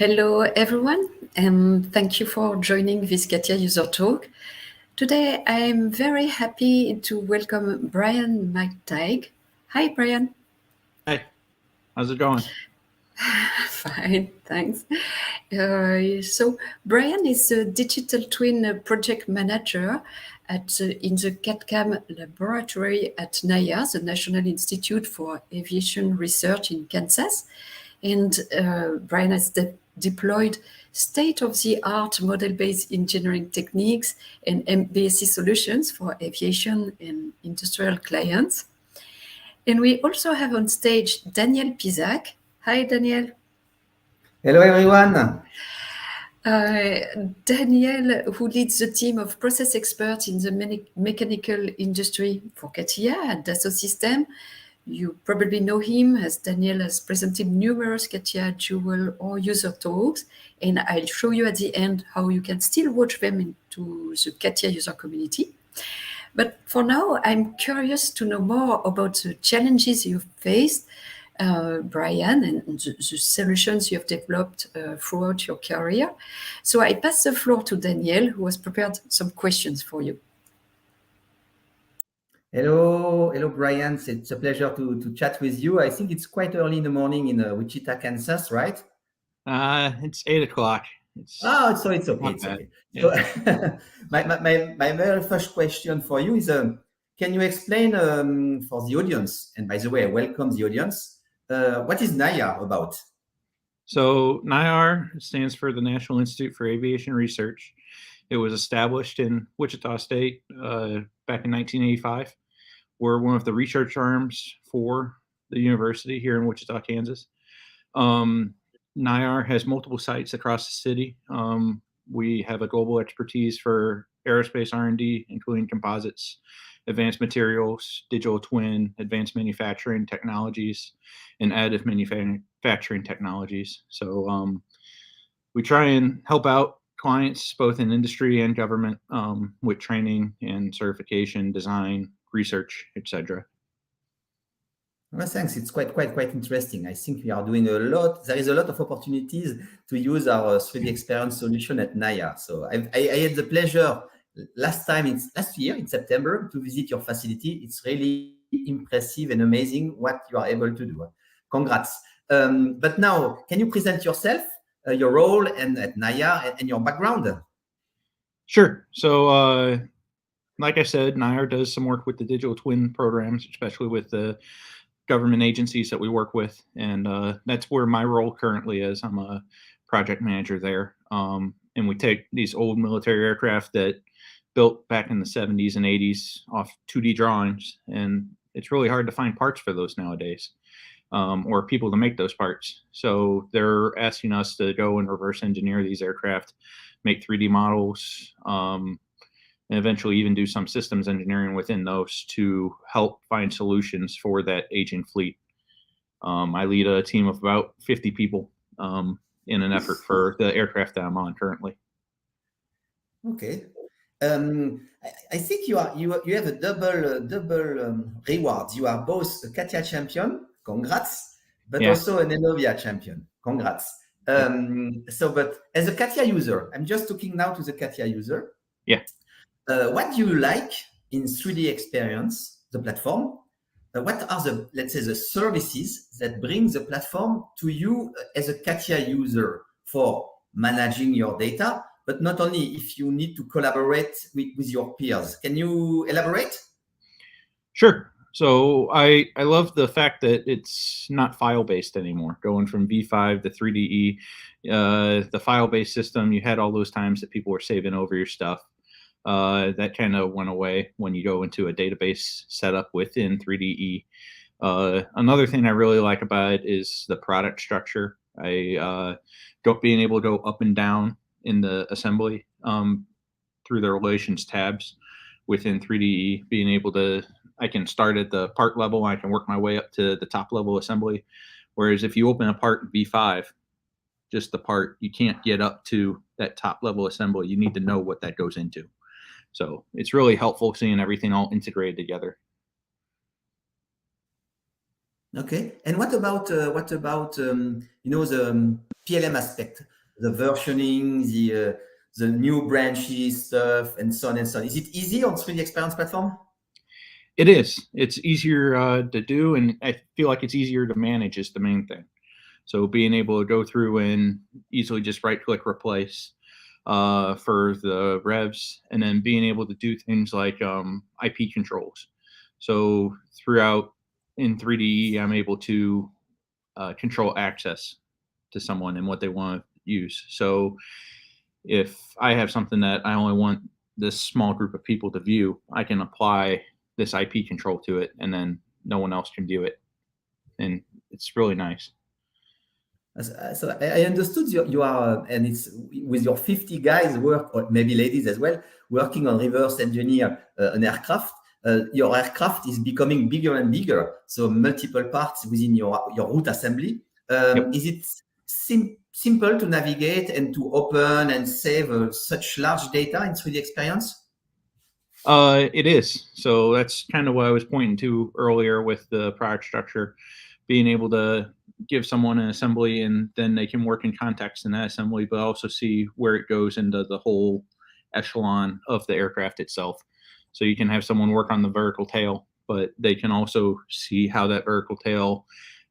Hello, everyone, and thank you for joining this CATIA User Talk. Today, I'm very happy to welcome Brian McTigue. Hi, Brian. Hey, how's it going? Fine, thanks. So, Brian is a digital twin project manager in the CAD/CAM laboratory at NIAR, the National Institute for Aviation Research in Kansas. And Brian has deployed state-of-the-art model-based engineering techniques and MBSE solutions for aviation and industrial clients. And we also have on stage Daniel Pyzak. Hi, Daniel. Hello, everyone. Daniel, who leads the team of process experts in the mechanical industry for CATIA and Dassault Systèmes. You probably know him as Daniel has presented numerous CATIA Jewel or user talks, and I'll show you at the end how you can still watch them into the CATIA user community. But for now, I'm curious to know more about the challenges you've faced, Brian, and the solutions you have developed throughout your career. So I pass the floor to Daniel, who has prepared some questions for you. Hello, Brian. It's a pleasure to chat with you. I think it's quite early in the morning in Wichita, Kansas, right? It's 8 o'clock. So it's okay. It's okay. Yeah. So my very first question for you is, can you explain for the audience, and by the way, I welcome the audience, what is NIAR about? So NIAR stands for the National Institute for Aviation Research. It was established in Wichita State back in 1985. We're one of the research arms for the university here in Wichita, Kansas. NIAR has multiple sites across the city. We have a global expertise for aerospace R&D, including composites, advanced materials, digital twin, advanced manufacturing technologies, and additive manufacturing technologies. So we try and help out clients both in industry and government with training and certification, design, research, etc. Well, thanks. It's quite interesting. I think we are doing a lot. There is a lot of opportunities to use our 3DEXPERIENCE solution at NIAR. So I had the pleasure last year in September to visit your facility. It's really impressive and amazing what you are able to do. Congrats. But now, can you present yourself, your role and at NIAR and your background? Sure. So like I said, NIAR does some work with the digital twin programs, especially with the government agencies that we work with. And that's where my role currently is. I'm a project manager there. And we take these old military aircraft that built back in the 70s and 80s off 2D drawings. And it's really hard to find parts for those nowadays. Or people to make those parts. So they're asking us to go and reverse engineer these aircraft, make 3D models, and eventually even do some systems engineering within those to help find solutions for that aging fleet. I lead a team of about 50 people in an effort for the aircraft that I'm on currently. Okay. I think you have a double reward. You are both a CATIA champion, congrats, but also an Enovia champion, congrats. But as a CATIA user, I'm just talking now to the CATIA user. Yeah. What do you like in 3DEXPERIENCE, the platform? What are the, let's say, the services that bring the platform to you as a CATIA user for managing your data, but not only if you need to collaborate with your peers? Can you elaborate? Sure. So I love the fact that it's not file-based anymore, going from V5 to 3DE. The file-based system, you had all those times that people were saving over your stuff. That kind of went away when you go into a database setup within 3DE. Another thing I really like about it is the product structure. Being able to go up and down in the assembly through the relations tabs within 3DE, being able to, I can start at the part level, I can work my way up to the top level assembly. Whereas if you open a part in V5, just the part, you can't get up to that top level assembly. You need to know what that goes into. So it's really helpful seeing everything all integrated together. Okay. And what about you know, the PLM aspect, the versioning, the new branches stuff, and so on and so on? Is it easy on 3DEXPERIENCE platform? It is. It's easier to do, and I feel like it's easier to manage is the main thing. So being able to go through and easily just right-click replace for the revs, and then being able to do things like IP controls. So throughout in 3DE, I'm able to control access to someone and what they want to use. So if I have something that I only want this small group of people to view, I can apply this IP control to it, and then no one else can view it. And it's really nice. So I understood you are, and it's with your 50 guys work, or maybe ladies as well, working on reverse engineer an aircraft. Your aircraft is becoming bigger and bigger. So multiple parts within your root assembly. Yep. Is it simple to navigate and to open and save such large data in 3DEXPERIENCE? It is. So that's kind of what I was pointing to earlier with the product structure, being able to give someone an assembly and then they can work in context in that assembly, but also see where it goes into the whole echelon of the aircraft itself. So you can have someone work on the vertical tail, but they can also see how that vertical tail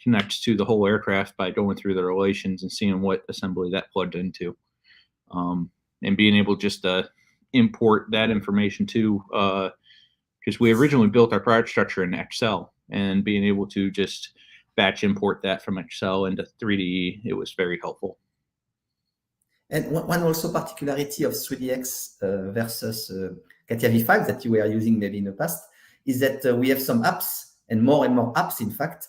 connects to the whole aircraft by going through the relations and seeing what assembly that plugged into. And being able just to import that information too, because we originally built our product structure in Excel, and being able to just batch import that from Excel into 3DE, it was very helpful. And one also particularity of 3DX versus CATIA V5 that you were using maybe in the past is that we have some apps, and more apps, in fact,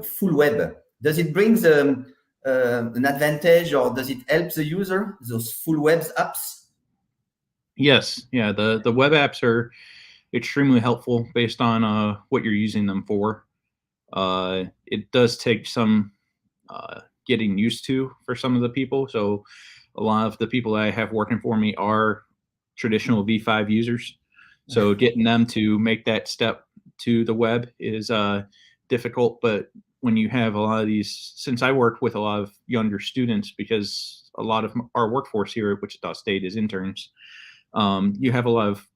full web. Does it bring an advantage, or does it help the user, those full web apps? Yes, yeah, the web apps are extremely helpful based on what you're using them for. It does take some getting used to for some of the people. So a lot of the people that I have working for me are traditional V5 users. So getting them to make that step to the web is difficult. But when you have a lot of these, since I work with a lot of younger students, because a lot of our workforce here at Wichita State is interns, you have a lot of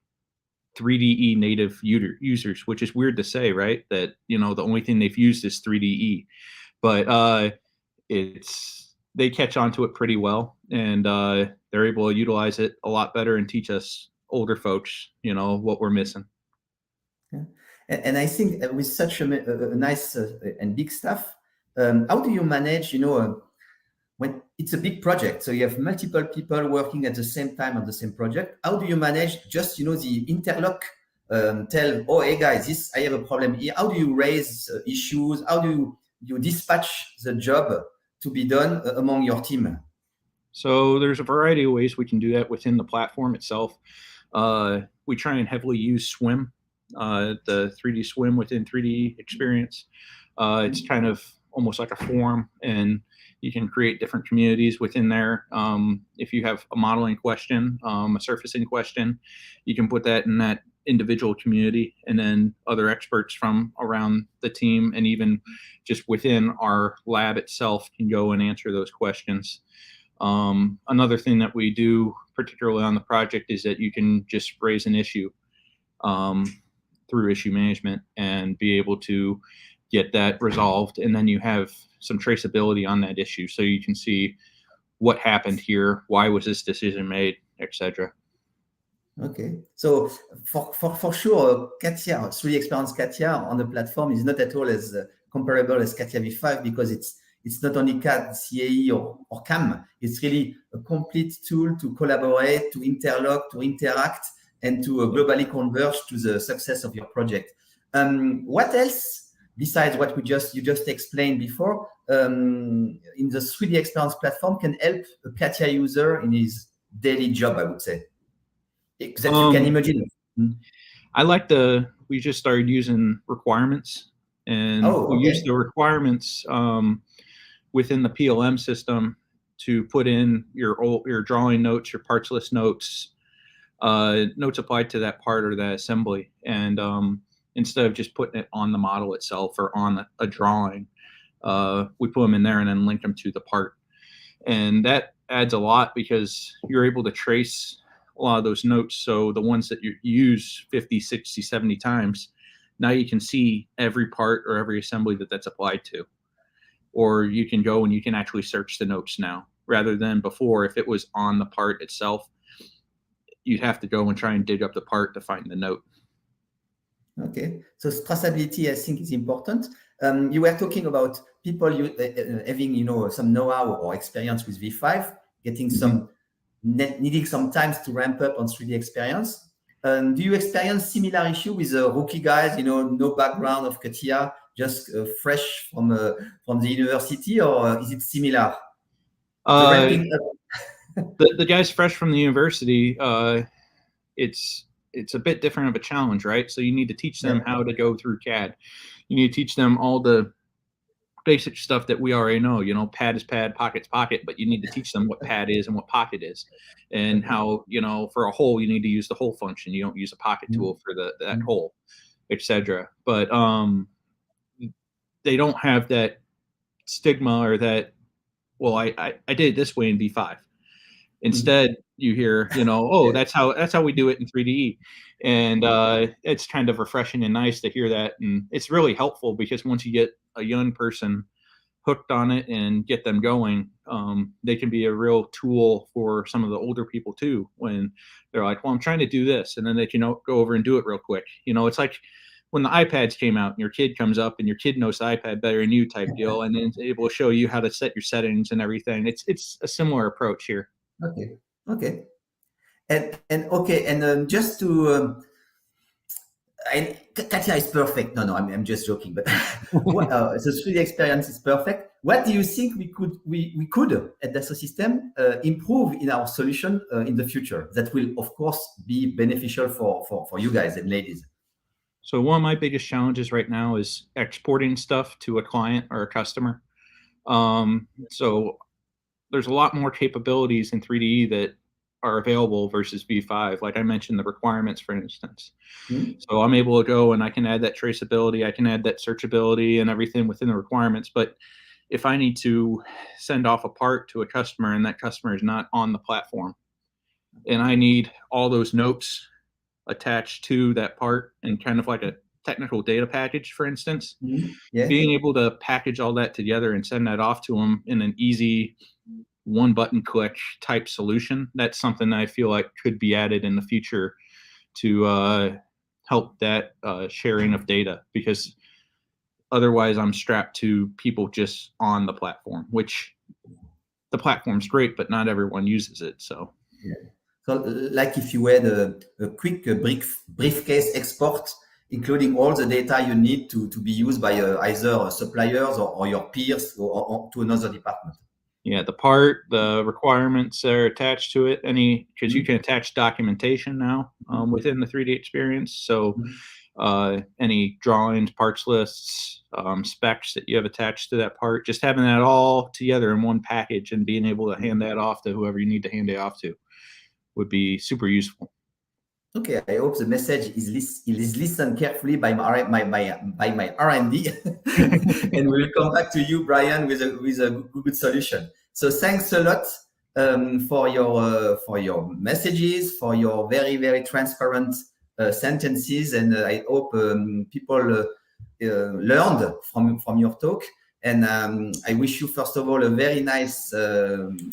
3DE native users, which is weird to say, right? That, you know, the only thing they've used is 3DE, but they catch on to it pretty well, and they're able to utilize it a lot better and teach us older folks, you know, what we're missing. Yeah. And I think with such a nice and big staff, how do you manage, you know, when it's a big project, so you have multiple people working at the same time on the same project? How do you manage just, you know, the interlock, tell, oh, hey guys, I have a problem here. How do you raise issues? How do you dispatch the job to be done among your team? So there's a variety of ways we can do that within the platform itself. We try and heavily use Swim, the 3D Swim within 3DEXPERIENCE. It's kind of almost like a forum, and you can create different communities within there. If you have a modeling question, a surfacing question, you can put that in that individual community, and then other experts from around the team and even just within our lab itself can go and answer those questions. Another thing that we do, particularly on the project, is that you can just raise an issue through issue management and be able to get that resolved, and then you have some traceability on that issue, so you can see what happened here, why was this decision made, etc. Okay, so for sure, CATIA, 3DEXPERIENCE CATIA on the platform is not at all as comparable as CATIA V5, because it's not only CAD, CAE or CAM. It's really a complete tool to collaborate, to interlock, to interact, and to globally converge to the success of your project. What else, besides what you just explained before, in the 3DEXPERIENCE platform can help a CATIA user in his daily job, I would say, that you can imagine? I like we just started using requirements, and we use the requirements within the PLM system to put in your drawing notes, your parts list notes, notes applied to that part or that assembly. And instead of just putting it on the model itself or on a drawing. We put them in there and then link them to the part. And that adds a lot because you're able to trace a lot of those notes. So the ones that you use 50, 60, 70 times, now you can see every part or every assembly that's applied to. Or you can go and you can actually search the notes now, rather than before, if it was on the part itself, you'd have to go and try and dig up the part to find the note. Okay, so traceability, I think, is important. You were talking about people having, some know-how or experience with V5, getting needing some time to ramp up on 3DEXPERIENCE. Do you experience similar issue with rookie guys? No background of CATIA, just fresh from the university, or is it similar? The ramping up. The guys fresh from the university, it's a bit different of a challenge, right? So you need to teach them how to go through CAD. You need to teach them all the basic stuff that we already know, pad is pad, pocket's pocket, but you need to teach them what pad is and what pocket is, and how, for a hole, you need to use the hole function. You don't use a pocket tool for that hole, etc. But they don't have that stigma or that, well, I did it this way in V5. Instead, you hear, oh, that's how we do it in 3DE. And it's kind of refreshing and nice to hear that. And it's really helpful because once you get a young person hooked on it and get them going, they can be a real tool for some of the older people too, when they're like, well, I'm trying to do this. And then they can go over and do it real quick. It's like when the iPads came out and your kid comes up and your kid knows the iPad better than you type deal, and then it's able to show you how to set your settings and everything. It's a similar approach here. Okay. And just to, CATIA is perfect. No, I'm just joking. But the 3DEXPERIENCE is perfect. What do you think we could at Dassault Systèmes improve in our solution in the future that will, of course, be beneficial for you guys and ladies? So one of my biggest challenges right now is exporting stuff to a client or a customer. So there's a lot more capabilities in 3DE that are available versus V5. Like I mentioned, the requirements, for instance. So I'm able to go and I can add that traceability, I can add that searchability and everything within the requirements. But if I need to send off a part to a customer and that customer is not on the platform, and I need all those notes attached to that part and kind of like a technical data package, for instance, being able to package all that together and send that off to them in an easy one button click type solution, that's something that I feel like could be added in the future to help that sharing of data, because otherwise I'm strapped to people just on the platform, which the platform's great, but not everyone uses it. So like if you had a quick briefcase export, including all the data you need to be used by either suppliers or your peers or to another department. Yeah, the part, the requirements are attached to it. Because you can attach documentation now within the 3DEXPERIENCE. So any drawings, parts lists, specs that you have attached to that part, just having that all together in one package and being able to hand that off to whoever you need to hand it off to would be super useful. Okay, I hope the message is listened carefully by my R&D, and we'll come back to you, Brian, with a good solution. So thanks a lot for your messages, for your very, very transparent sentences, and I hope people learned from your talk. And I wish you, first of all, a very nice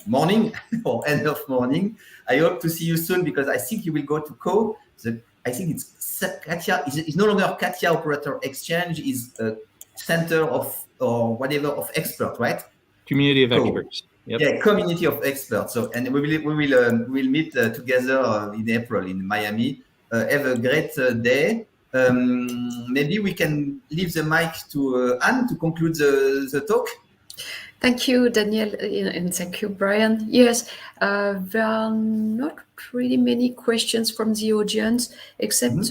morning or end of morning. I hope to see you soon, because I think you will go to CO. I think it's CATIA. It's no longer CATIA Operator Exchange. Is a center of or whatever of experts, right? Community of experts. Yep. Yeah, community of experts. So, and we'll meet together in April in Miami. Have a great day. Maybe we can leave the mic to Anne to conclude the talk. Thank you, Daniel, and thank you, Brian. Yes, there are not really many questions from the audience, except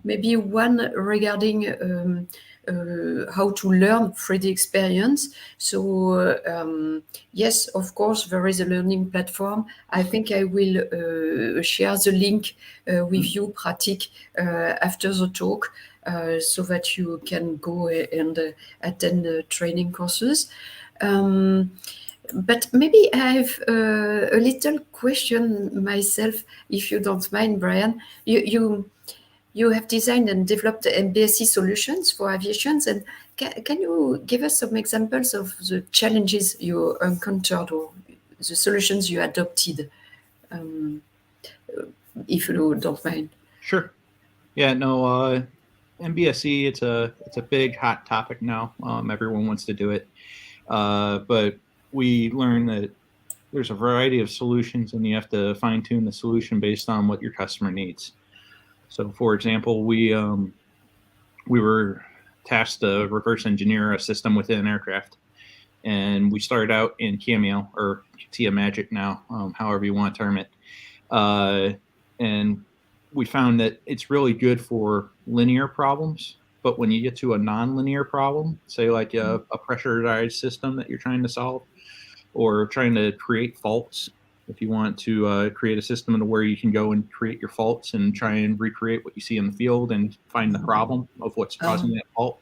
maybe one regarding how to learn 3D experience. So yes, of course, there is a learning platform. I think I will share the link with you, Pratik, after the talk, so that you can go and attend training courses. But maybe I have a little question myself, if you don't mind, Brian. You have designed and developed MBSE solutions for aviation, and can you give us some examples of the challenges you encountered or the solutions you adopted, if you don't mind? Sure. Yeah, no, MBSE, it's a big hot topic now. Everyone wants to do it. But we learned that there's a variety of solutions, and you have to fine tune the solution based on what your customer needs. So, for example, we were tasked to reverse engineer a system within an aircraft, and we started out in Cameo, or CATIA Magic now, however you want to term it. And we found that it's really good for linear problems, but when you get to a non-linear problem, say like a pressurized system that you're trying to solve, or trying to create faults, if you want to create a system where you can go and create your faults and try and recreate what you see in the field and find the problem of what's causing that fault,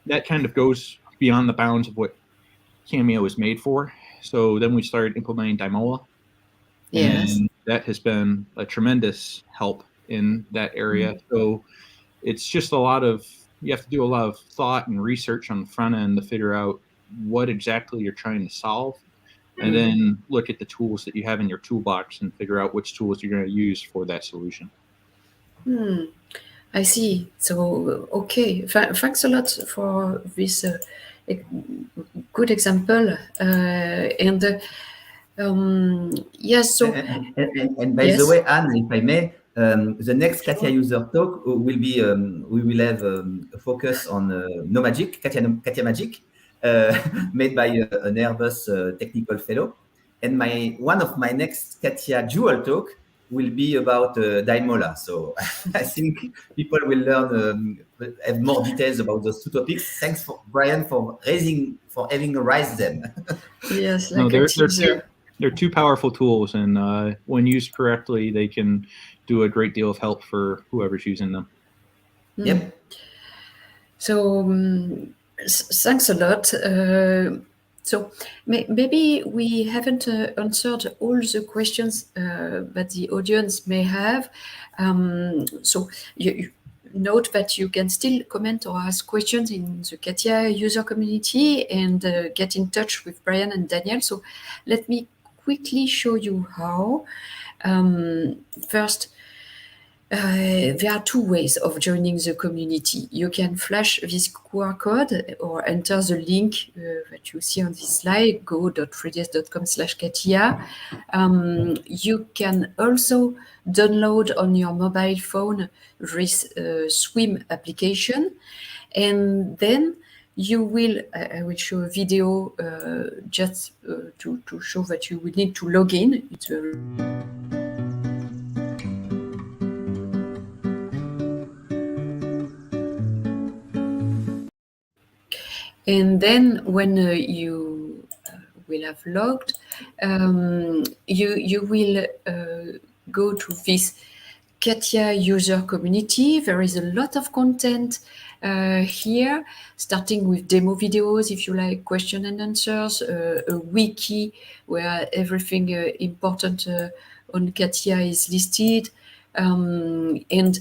that kind of goes beyond the bounds of what Cameo is made for. So then we started implementing Dymola. Yes. And that has been a tremendous help in that area. So it's just you have to do a lot of thought and research on the front end to figure out what exactly you're trying to solve, and then look at the tools that you have in your toolbox and figure out which tools you're going to use for that solution. I see. So, okay. Thanks a lot for this good example. Yes, so... And by the way, Anne, if I may, the next CATIA User Talk will be, we will have a focus on CATIA Magic, made by an Airbus technical fellow. And one of my next CATIA Dual Talk will be about Dymola. So I think people will learn, have more details about those two topics. Thanks, Brian, for having raised them. Yes, like they're two powerful tools, and when used correctly, they can do a great deal of help for whoever's using them. Yep. So thanks a lot. So maybe we haven't answered all the questions that the audience may have. So you note that you can still comment or ask questions in the CATIA user community and get in touch with Brian and Daniel. So let me quickly show you how. First, there are two ways of joining the community. You can flash this QR code or enter the link that you see on this slide, go.3ds.com/CATIA. You can also download on your mobile phone this SWIM application, and then you will, I will show a video just to show that you will need to log in. It's very... And then when you will have logged, you will go to this CATIA user community. There is a lot of content here, starting with demo videos, if you like, question and answers, a wiki where everything important on CATIA is listed, and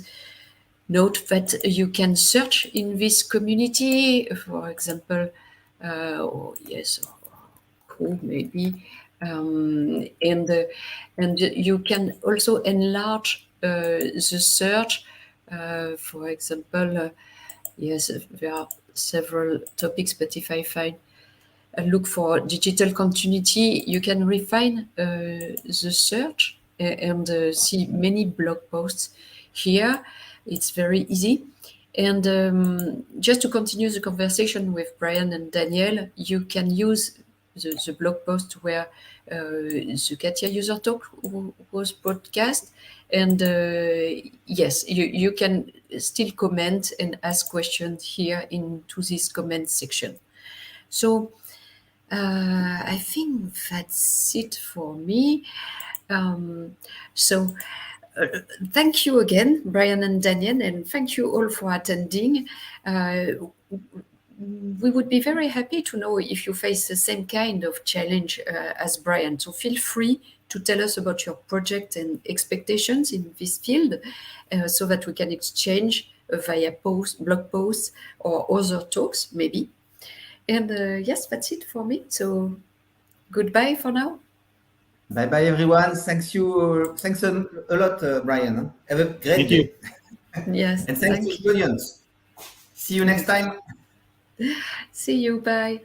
note that you can search in this community, for example, or crew maybe, and you can also enlarge the search. For example, yes, there are several topics, but if I look for digital continuity, you can refine the search and see many blog posts here. It's very easy. And just to continue the conversation with Brian and Daniel, you can use the blog post where the CATIA User Talk was broadcast. And yes, you can still comment and ask questions here into this comment section. So I think that's it for me. Thank you again, Brian and Daniel, and thank you all for attending. We would be very happy to know if you face the same kind of challenge as Brian. So feel free to tell us about your project and expectations in this field so that we can exchange via blog posts or other talks, maybe. And yes, that's it for me. So goodbye for now. Bye-bye, everyone. Thanks you. Thanks a lot, Brian. Have a great day. Yes. And thanks to the audience. See you next time. See you. Bye.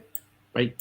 Bye.